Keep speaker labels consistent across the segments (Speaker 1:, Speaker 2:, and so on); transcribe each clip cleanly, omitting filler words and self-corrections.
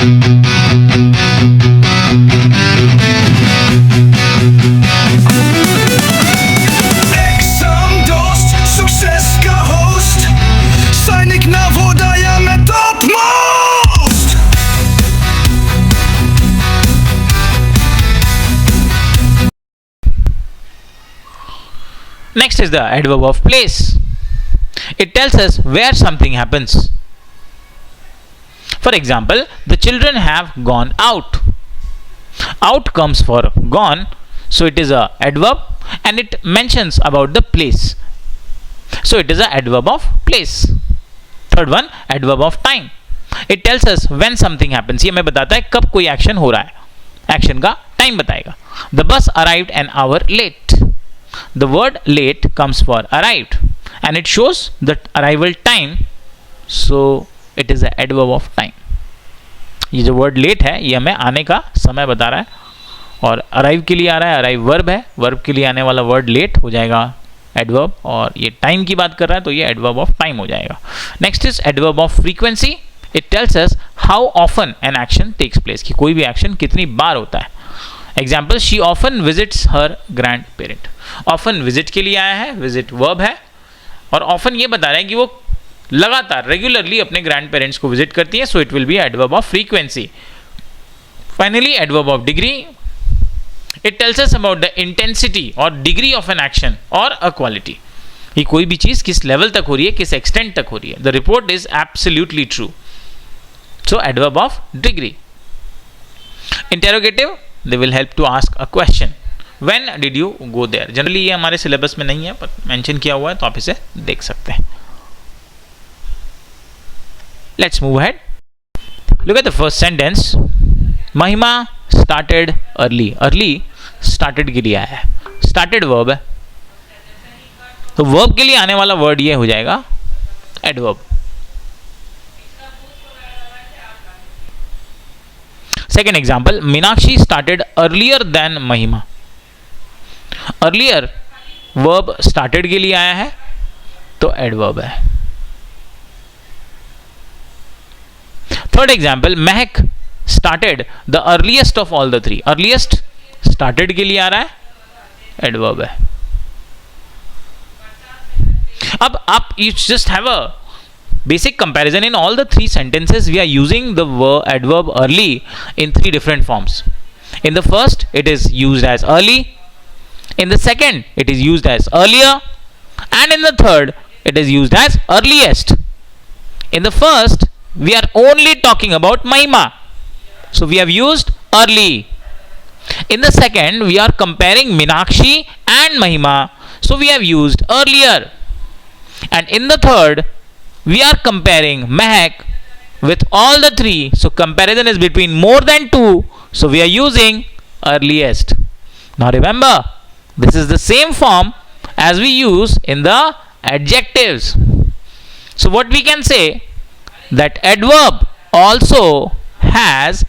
Speaker 1: Exam dost, success ka host. Sainik Navodaya mein topmost.
Speaker 2: Next is the adverb of place. It tells us where something happens. For example, the children have gone out. Out comes for gone, so it is a adverb and it mentions about the place. So it is a adverb of place. Third one, adverb of time. It tells us when something happens. ये हमें बताता है कब कोई action हो रहा है. Action का टाइम बताएगा. The bus arrived an hour late. The word late comes for arrived and it shows the arrival time, so it is a adverb of time. ये जो word late है ये हमें आने का समय बता रहा है और arrive के लिए आ रहा है. arrive verb है, verb के लिए आने वाला word late हो जाएगा adverb और ये time की बात कर रहा है तो ये adverb of time हो जाएगा. Next is adverb of frequency. It tells us how often an action takes place, कि कोई भी action कितनी बार होता है. Example, she often visits her grand parent. Often visit के लिए आया है, विजिट वर्ब है और ऑफन ये बता रहा है कि वो लगातार रेगुलरली अपने ग्रैंड पेरेंट्स को विजिट करती है, so it will be adverb of frequency. Finally adverb of degree. It tells us about the intensity और डिग्री ऑफ एन एक्शन और अ क्वालिटी, कि कोई भी चीज किस लेवल तक हो रही है, किस एक्सटेंट तक हो रही है. The report is absolutely true, so adverb of degree. Interrogative, they will help to ask a question. When did you go there? Generally ये हमारे सिलेबस में नहीं है पर मेंशन किया हुआ है तो आप इसे देख सकते हैं. Let's move ahead. Look at the first sentence. Mahima started early. Early started के लिए आया है. Started verb है तो verb के लिए आने वाला word ये हो जाएगा adverb. Second example, Meenakshi started earlier than Mahima. Earlier verb started के लिए आया है तो adverb है. Third example, Mehak started the earliest of all the three. Earliest started के लिए आ रहा है, adverb है. अब आप you just have a basic comparison. In all the three sentences we are using the adverb early in three different forms. In the first it is used as early, in the second it is used as earlier, and in the third it is used as earliest. In the first we are only talking about Mahima, so we have used early. In the second we are comparing Meenakshi and Mahima, so we have used earlier. And in the third we are comparing Mehak with all the three, so comparison is between more than two, so we are using earliest. Now remember, this is the same form as we use in the adjectives. So what we can say, that adverb also has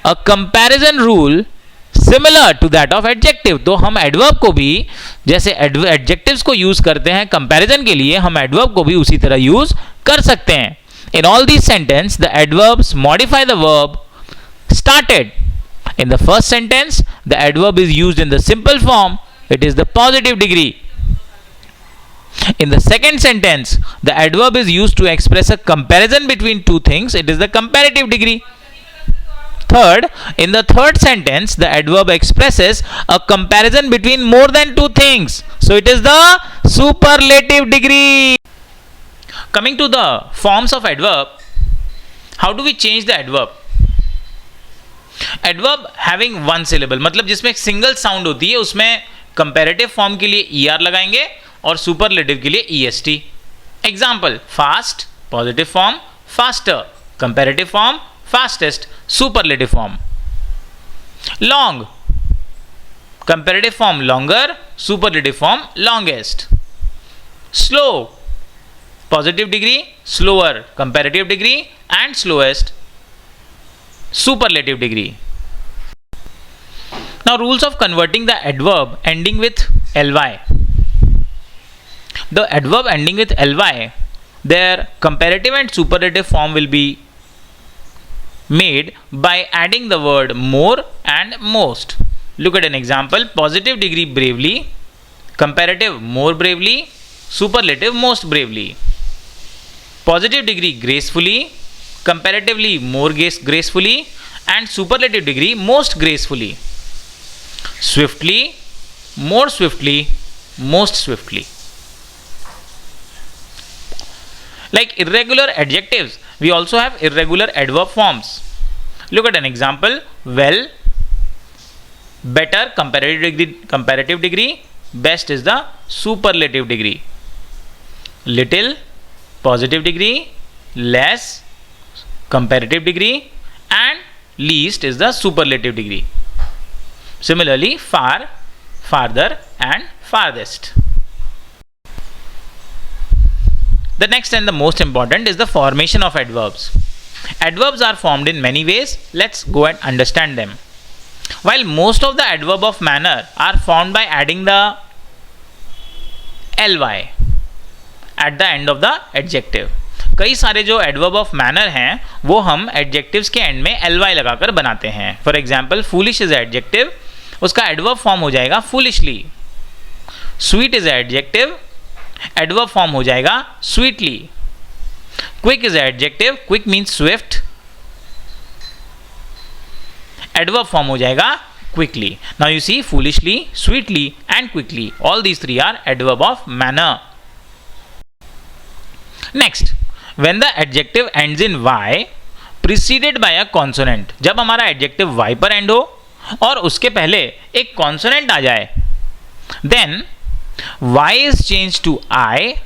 Speaker 2: a comparison rule similar to that of adjective. तो हम adverb को भी जैसे adjectives को use करते हैं comparison के लिए, हम adverb को भी उसी तरह use कर सकते हैं. In all these sentences, the adverbs modify the verb started. In the first sentence, the adverb is used in the simple form. It is the positive degree. In the second sentence, the adverb is used to express a comparison between two things. It is the comparative degree. Third, in the third sentence, the adverb expresses a comparison between more than two things. So it is the superlative degree. Coming to the forms of adverb, how do we change the adverb? Adverb having one syllable, मतलब जिसमें एक single sound होती है, उसमें comparative form के लिए er लगाएंगे और सुपरलेटिव के लिए est. Example, fast positive form, faster comparative form, fastest superlative form. Long comparative form longer, superlative form longest. Slow positive degree, slower comparative degree, and slowest superlative degree. Now rules of converting the adverb ending with ly. The adverb ending with ly, their comparative and superlative form will be made by adding the word more and most. Look at an example. Positive degree bravely, comparative more bravely, superlative most bravely. Positive degree gracefully, comparatively more gracefully, and superlative degree most gracefully. Swiftly, more swiftly, most swiftly. Like irregular adjectives, we also have irregular adverb forms. Look at an example. Well, better comparative degree, best is the superlative degree. Little, positive degree, less, comparative degree, and least is the superlative degree. Similarly, far, farther, and farthest. The next and the most important is the formation of adverbs. Adverbs are formed in many ways. Let's go and understand them. While most of the adverb of manner are formed by adding the ly at the end of the adjective. कई सारे जो adverb of manner हैं वो हम adjectives के and में ly लगाकर बनाते हैं. For example, foolish is adjective, उसका एडवर्ब फॉर्म हो जाएगा foolishly. Sweet is adjective, adverb form हो जाएगा sweetly. Quick is adjective, quick means Swift, adverb form हो जाएगा quickly. Now you see, foolishly, sweetly, and quickly, all these three are adverb of manner. Next, when the adjective ends in y preceded by a consonant, जब हमारा adjective y पर end हो और उसके पहले एक consonant आ जाए, then y is changed to I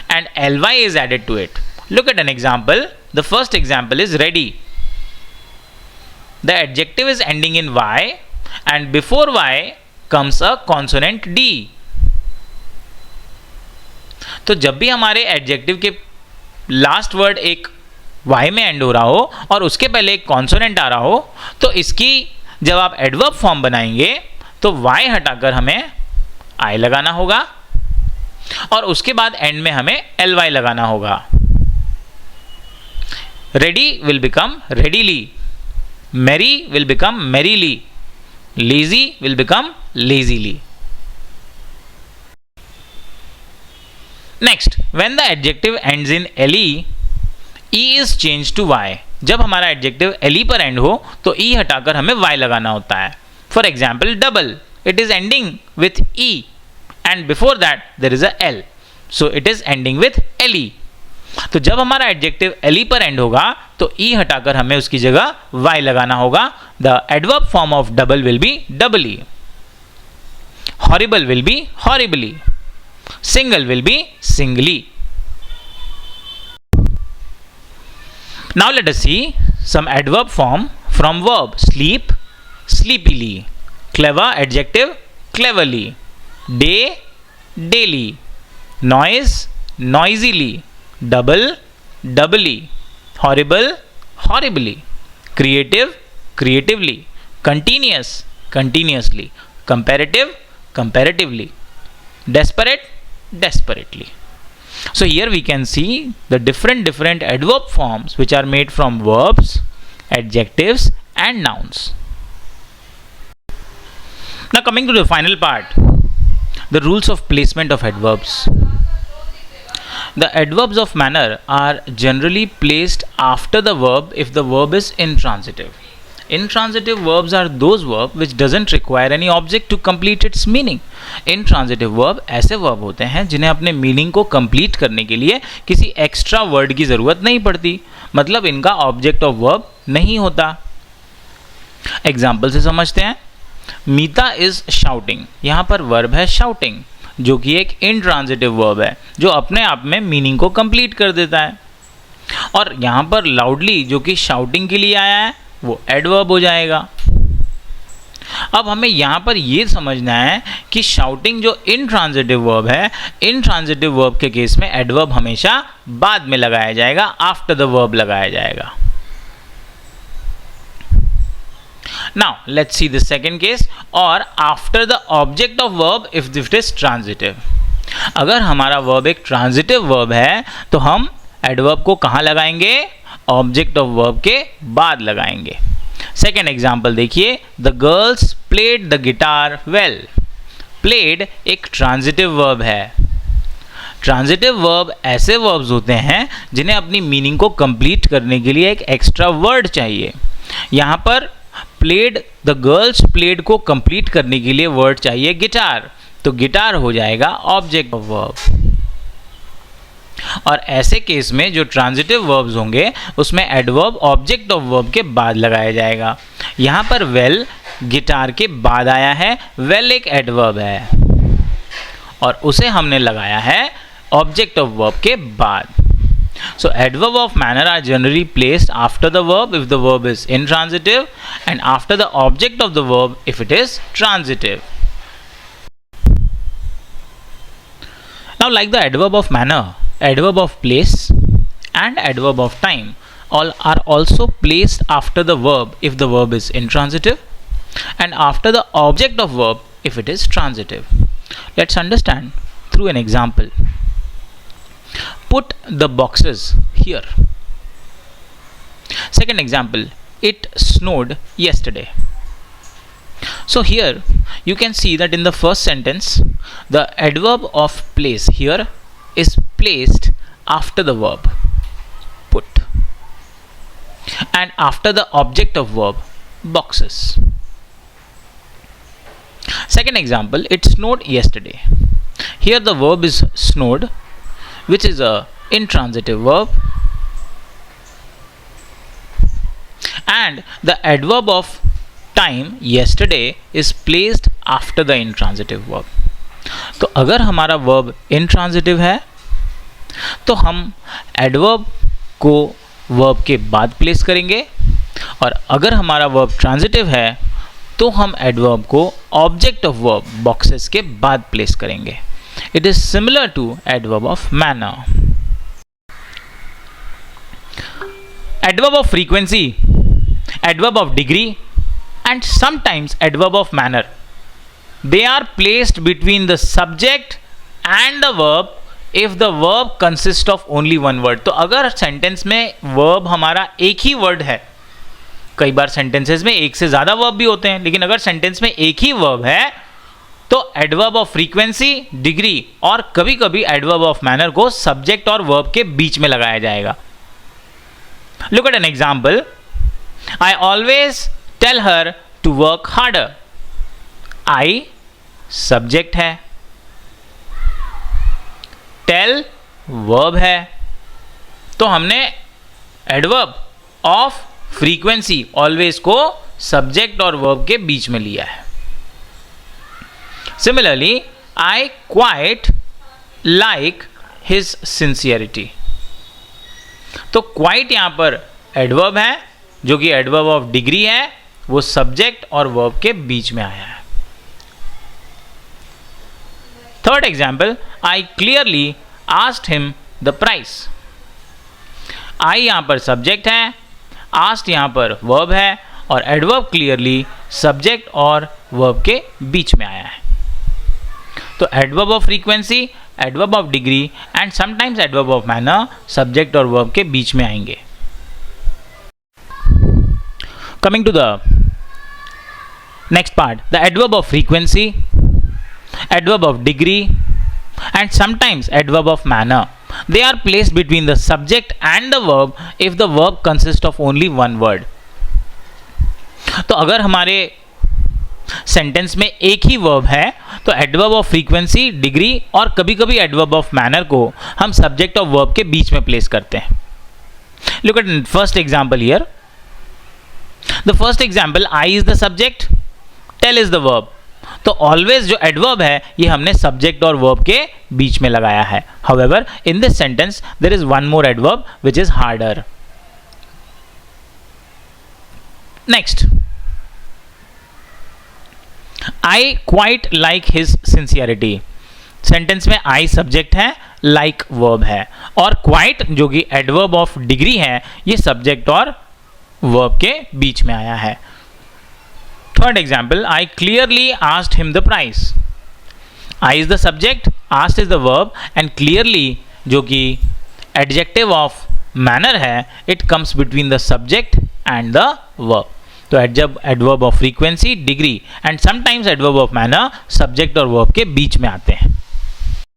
Speaker 2: and ly is added to it. Look at an example. The first example is ready. The adjective is ending in y and before y comes a consonant d. तो जब भी हमारे adjective के last word एक y में and हो रहा हो और उसके पहले एक कॉन्सोनेंट आ रहा हो, तो इसकी जब आप एडवर्ब फॉर्म बनाएंगे तो y हटाकर हमें I लगाना होगा और उसके बाद एंड में हमें ly लगाना होगा. Ready will become readily, merry will become merrily, lazy will become lazily. Next, when the adjective ends in le, e is changed to y. जब हमारा एडजेक्टिव le पर एंड हो तो e हटाकर हमें y लगाना होता है. For example, double, it is ending with e and before that there is a l, so it is ending with le. तो जब हमारा एडजेक्टिव le पर एंड होगा तो e हटाकर हमें उसकी जगह y लगाना होगा. The adverb form of double will be doubly, horrible will be horribly, single will be singly. Now let us see some adverb form from verb. Sleep, sleepily, clever adjective, cleverly, day, daily, noise, noisily, double, doubly, horrible, horribly, creative, creatively, continuous, continuously, comparative, comparatively, desperate, desperately. So here we can see the different adverb forms which are made from verbs, adjectives and nouns. Now coming to the final part, the rules of placement of adverbs. The adverbs of manner are generally placed after the verb if the verb is intransitive. Intransitive verbs are those verbs which doesn't require any object to complete its meaning. Intransitive verb ऐसे verb होते हैं जिन्हें अपने meaning को complete करने के लिए किसी extra word की ज़रूरत नहीं पड़ती, मतलब इनका object of verb नहीं होता. Example से समझते हैं. मीता is shouting, यहाँ पर verb है shouting, जो कि एक intransitive verb है जो अपने आप में meaning को complete कर देता है. और यहाँ पर loudly जो कि shouting के लिए आया है वो एडवर्ब हो जाएगा. अब हमें यहाँ पर ये समझना है कि शाउटिंग जो इनट्रांजिटिव वर्ब है, इनट्रांजिटिव वर्ब के केस में एडवर्ब हमेशा बाद में लगाया जाएगा, आफ्टर द वर्ब लगाया जाएगा. Now let's see the second case, और after the object of verb if it is transitive. अगर हमारा वर्ब एक ट्रांजिटिव वर्ब है तो हम एडवर्ब को कहाँ लगाएंगे? ऑब्जेक्ट ऑफ वर्ब के बाद लगाएंगे। सेकेंड एग्जाम्पल देखिए, the girls played the guitar well. Played एक ट्रांजिटिव वर्ब है। ट्रांजिटिव वर्ब ऐसे वर्ब्स होते हैं जिन्हें अपनी मीनिंग को कंप्लीट करने के लिए एक एक्स्ट्रा वर्ड चाहिए। यहाँ पर प्लेड, द गर्ल्स प्लेड को कंप्लीट करने के लिए वर्ड चाहिए गिटार, तो गिटार हो जाएगा ऑब्जेक्ट ऑफ वर्ब। और ऐसे केस में जो ट्रांजिटिव वर्ब्स होंगे उसमें एडवर्ब ऑब्जेक्ट ऑफ वर्ब के बाद लगाया जाएगा। यहाँ पर वेल गिटार के बाद आया है, वेल एक एडवर्ब है और उसे हमने लगाया है ऑब्जेक्ट ऑफ वर्ब के बाद। So adverb of manner are generally placed after the verb if the verb is intransitive and after the object of the verb if it is transitive. Now like the adverb of manner, adverb of place and adverb of time all are also placed after the verb if the verb is intransitive and after the object of verb if it is transitive. Let's understand through an example. Put the boxes here. Second example, it snowed yesterday. So here you can see that in the first sentence the adverb of place here is placed after the verb put and after the object of verb boxes. Second example, it snowed yesterday. Here the verb is snowed, which is a intransitive verb, and the adverb of time yesterday is placed after the intransitive verb. तो अगर हमारा verb intransitive है तो हम adverb को verb के बाद place करेंगे और अगर हमारा verb transitive है तो हम adverb को object of verb boxes के बाद place करेंगे। It is similar to adverb of manner. Adverb of frequency, adverb of degree and sometimes adverb of manner. They are placed between the subject and the verb if the verb consists of only one word. तो अगर sentence में verb हमारा एक ही word है, कई बार sentences में एक से ज़्यादा वर्ब भी होते हैं, लेकिन अगर सेंटेंस में एक ही वर्ब है तो एडवर्ब ऑफ फ्रीक्वेंसी, डिग्री और कभी कभी एडवर्ब ऑफ मैनर को सब्जेक्ट और वर्ब के बीच में लगाया जाएगा। Look at an example, I always tell her to work harder. I subject है, टेल वर्ब है, तो हमने एडवर्ब ऑफ फ्रीक्वेंसी ऑलवेज को सब्जेक्ट और वर्ब के बीच में लिया है। Similarly, I quite like his sincerity. तो quite यहाँ पर एडवर्ब है जो कि एडवर्ब ऑफ डिग्री है, वो सब्जेक्ट और वर्ब के बीच में आया है। Third example, I clearly asked him the price. I यहाँ पर सब्जेक्ट है, asked यहाँ पर वर्ब है और एडवर्ब क्लियरली सब्जेक्ट और वर्ब के बीच में आया है। तो adverb of frequency, adverb of degree and sometimes adverb of manner subject और वर्ब के बीच में आएंगे। Coming to the next part, the adverb of frequency, adverb of degree and sometimes adverb of manner, they are placed between the subject and the verb if the verb consist of only one word. तो अगर हमारे sentence में एक ही verb है तो adverb of frequency, degree और कभी कभी एडवर्ब ऑफ मैनर को हम सब्जेक्ट ऑफ वर्ब के बीच में प्लेस करते हैं। Look at first example here. The first example, I is the subject, tell is the verb. तो ऑलवेज जो एडवर्ब है ये हमने सब्जेक्ट और वर्ब के बीच में लगाया है। However in this sentence there is one more adverb which is harder. Next, I quite like his sincerity. Sentence में आई सब्जेक्ट है, लाइक वर्ब है और क्वाइट जो कि एडवर्ब ऑफ डिग्री है ये सब्जेक्ट और वर्ब के बीच में आया है। Third example, I clearly asked him the price. I is the subject, asked is the verb and clearly जो कि एडजेक्टिव ऑफ मैनर है it comes between the subject and the verb. तो जब adverb of frequency, degree and sometimes adverb of manner subject और verb के बीच में आते हैं.